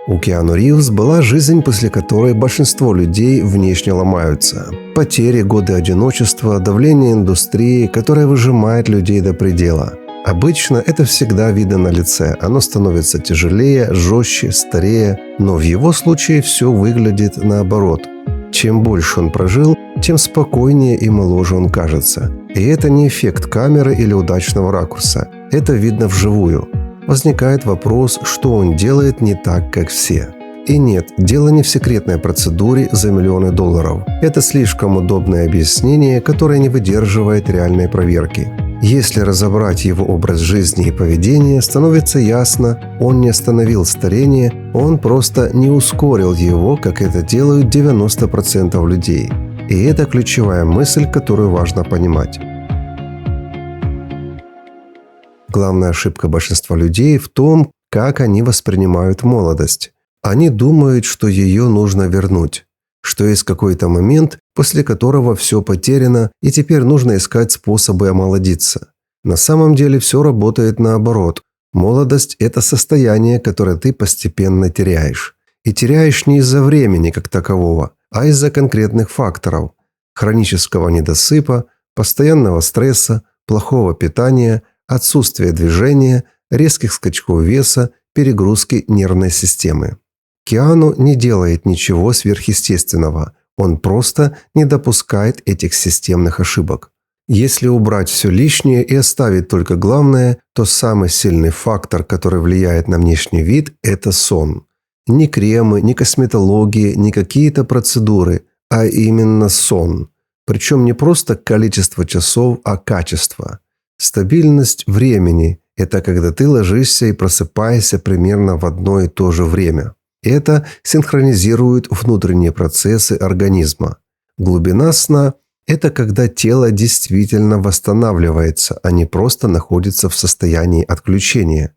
У Киану Ривз была жизнь, после которой большинство людей внешне ломаются. Потери, годы одиночества, давление индустрии, которая выжимает людей до предела. Обычно это всегда видно на лице, оно становится тяжелее, жестче, старее, но в его случае все выглядит наоборот. Чем больше он прожил, тем спокойнее и моложе он кажется. И это не эффект камеры или удачного ракурса, это видно вживую. Возникает вопрос, что он делает не так, как все. И нет, дело не в секретной процедуре за миллионы долларов. Это слишком удобное объяснение, которое не выдерживает реальной проверки. Если разобрать его образ жизни и поведение, становится ясно, он не остановил старение, он просто не ускорил его, как это делают 90% людей. И это ключевая мысль, которую важно понимать. Главная ошибка большинства людей в том, как они воспринимают молодость. Они думают, что ее нужно вернуть, что есть какой-то момент, после которого все потеряно, и теперь нужно искать способы омолодиться. На самом деле все работает наоборот. Молодость – это состояние, которое ты постепенно теряешь. И теряешь не из-за времени как такового, а из-за конкретных факторов – хронического недосыпа, постоянного стресса, плохого питания, отсутствия движения, резких скачков веса, перегрузки нервной системы. Киану не делает ничего сверхъестественного, он просто не допускает этих системных ошибок. Если убрать все лишнее и оставить только главное, то самый сильный фактор, который влияет на внешний вид – это сон. Ни кремы, ни косметология, ни какие-то процедуры, а именно сон. Причем не просто количество часов, а качество. Стабильность времени – это когда ты ложишься и просыпаешься примерно в одно и то же время. Это синхронизирует внутренние процессы организма. Глубина сна – это когда тело действительно восстанавливается, а не просто находится в состоянии отключения.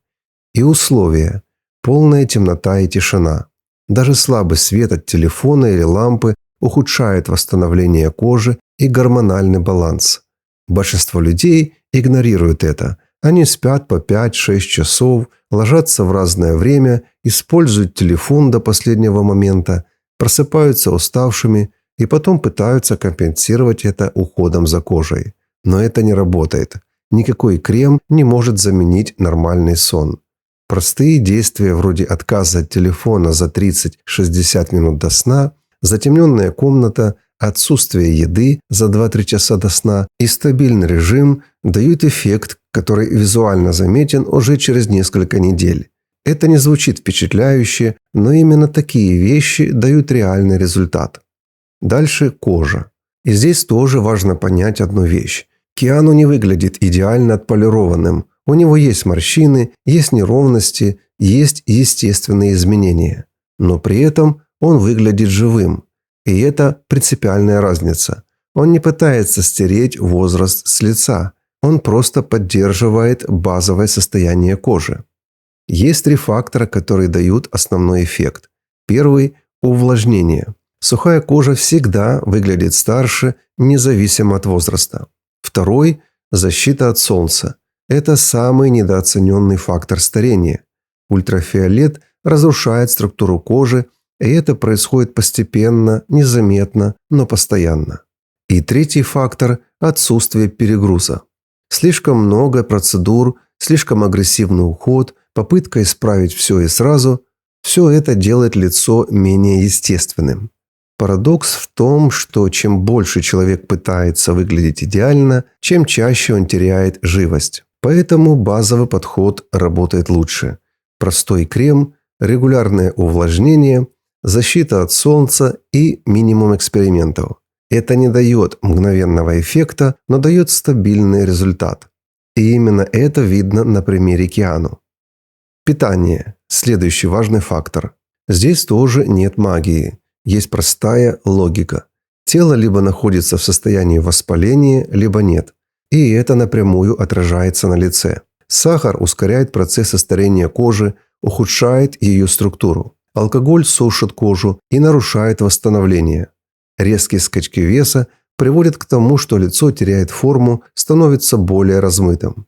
И условия – полная темнота и тишина. Даже слабый свет от телефона или лампы ухудшает восстановление кожи и гормональный баланс. Большинство людей игнорируют это. Они спят по 5-6 часов, ложатся в разное время, используют телефон до последнего момента, просыпаются уставшими и потом пытаются компенсировать это уходом за кожей. Но это не работает. Никакой крем не может заменить нормальный сон. Простые действия вроде отказа от телефона за 30-60 минут до сна, затемненная комната, отсутствие еды за 2-3 часа до сна и стабильный режим дают эффект, который визуально заметен уже через несколько недель. Это не звучит впечатляюще, но именно такие вещи дают реальный результат. Дальше кожа. И здесь тоже важно понять одну вещь. Киану не выглядит идеально отполированным. У него есть морщины, есть неровности, есть естественные изменения. Но при этом он выглядит живым. И это принципиальная разница. Он не пытается стереть возраст с лица. Он просто поддерживает базовое состояние кожи. Есть 3 фактора, которые дают основной эффект. Первый – увлажнение. Сухая кожа всегда выглядит старше, независимо от возраста. Второй – защита от солнца. Это самый недооцененный фактор старения. Ультрафиолет разрушает структуру кожи, и это происходит постепенно, незаметно, но постоянно. И третий фактор – отсутствие перегруза. Слишком много процедур, слишком агрессивный уход, попытка исправить все и сразу – все это делает лицо менее естественным. Парадокс в том, что чем больше человек пытается выглядеть идеально, чем чаще он теряет живость. Поэтому базовый подход работает лучше. Простой крем, регулярное увлажнение, защита от солнца и минимум экспериментов. Это не дает мгновенного эффекта, но дает стабильный результат. И именно это видно на примере Киану. Питание – следующий важный фактор. Здесь тоже нет магии. Есть простая логика. Тело либо находится в состоянии воспаления, либо нет. И это напрямую отражается на лице. Сахар ускоряет процессы старения кожи, ухудшает ее структуру. Алкоголь сушит кожу и нарушает восстановление. Резкие скачки веса приводят к тому, что лицо теряет форму, становится более размытым.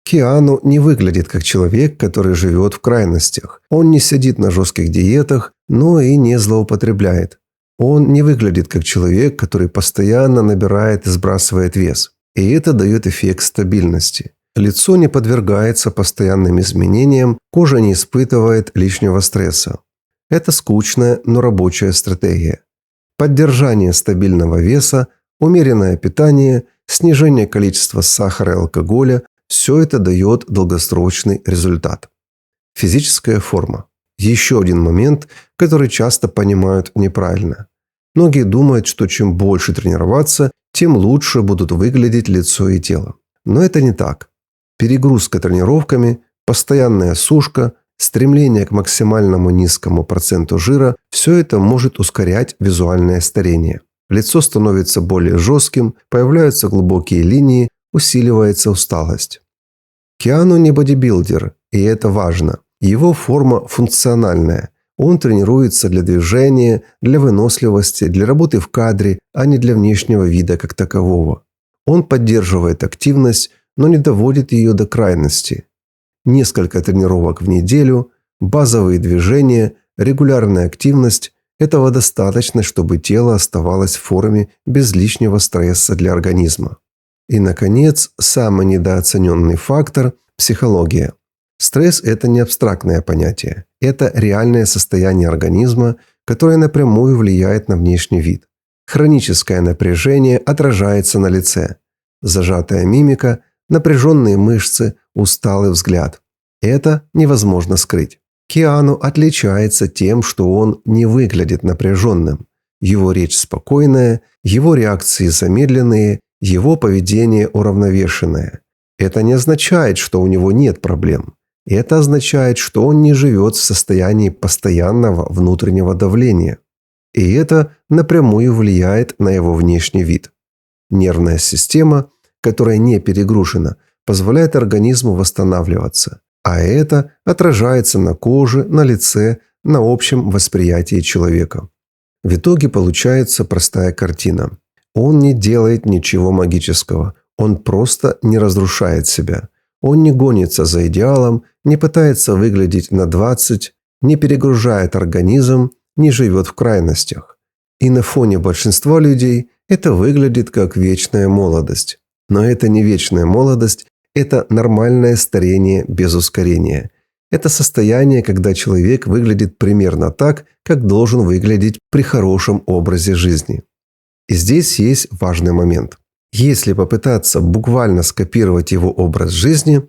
Киану не выглядит как человек, который живет в крайностях. Он не сидит на жестких диетах, но и не злоупотребляет. Он не выглядит как человек, который постоянно набирает и сбрасывает вес. И это дает эффект стабильности. Лицо не подвергается постоянным изменениям, кожа не испытывает лишнего стресса. Это скучная, но рабочая стратегия. Поддержание стабильного веса, умеренное питание, снижение количества сахара и алкоголя – все это дает долгосрочный результат. Физическая форма. Еще один момент, который часто понимают неправильно. Многие думают, что чем больше тренироваться, тем лучше будут выглядеть лицо и тело. Но это не так. Перегрузка тренировками, постоянная сушка, стремление к максимальному низкому проценту жира – все это может ускорять визуальное старение. Лицо становится более жестким, появляются глубокие линии, усиливается усталость. Киану не бодибилдер, и это важно. Его форма функциональная. Он тренируется для движения, для выносливости, для работы в кадре, а не для внешнего вида как такового. Он поддерживает активность, но не доводит ее до крайности. Несколько тренировок в неделю, базовые движения, регулярная активность – этого достаточно, чтобы тело оставалось в форме без лишнего стресса для организма. И, наконец, самый недооцененный фактор – психология. Стресс – это не абстрактное понятие. Это реальное состояние организма, которое напрямую влияет на внешний вид. Хроническое напряжение отражается на лице. Зажатая мимика, напряженные мышцы, усталый взгляд. Это невозможно скрыть. Киану отличается тем, что он не выглядит напряженным. Его речь спокойная, его реакции замедленные, его поведение уравновешенное. Это не означает, что у него нет проблем. Это означает, что он не живет в состоянии постоянного внутреннего давления. И это напрямую влияет на его внешний вид. Нервная система, которая не перегружена, позволяет организму восстанавливаться. А это отражается на коже, на лице, на общем восприятии человека. В итоге получается простая картина. Он не делает ничего магического, он просто не разрушает себя. Он не гонится за идеалом, не пытается выглядеть на 20, не перегружает организм, не живет в крайностях. И на фоне большинства людей это выглядит как вечная молодость. Но это не вечная молодость, это нормальное старение без ускорения. Это состояние, когда человек выглядит примерно так, как должен выглядеть при хорошем образе жизни. И здесь есть важный момент. Если попытаться буквально скопировать его образ жизни,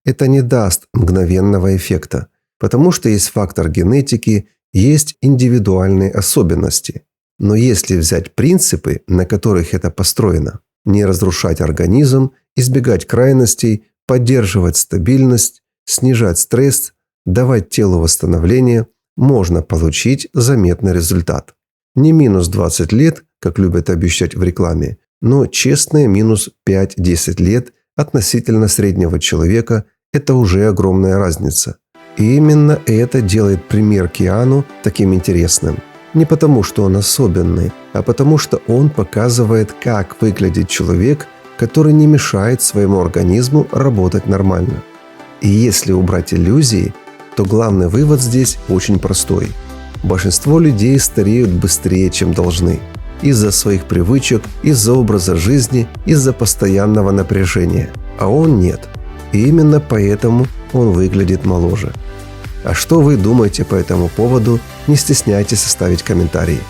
это не даст мгновенного эффекта, потому что есть фактор генетики, есть индивидуальные особенности. Но если взять принципы, на которых это построено, не разрушать организм, избегать крайностей, поддерживать стабильность, снижать стресс, давать телу восстановление, можно получить заметный результат. Не минус 20 лет, как любят обещать в рекламе, но честные минус 5-10 лет относительно среднего человека – это уже огромная разница. И именно это делает пример Киану таким интересным. Не потому, что он особенный, а потому, что он показывает, как выглядит человек, который не мешает своему организму работать нормально. И если убрать иллюзии, то главный вывод здесь очень простой. Большинство людей стареют быстрее, чем должны. Из-за своих привычек, из-за образа жизни, из-за постоянного напряжения. А он нет. И именно поэтому он выглядит моложе. А что вы думаете по этому поводу? Не стесняйтесь оставить комментарии.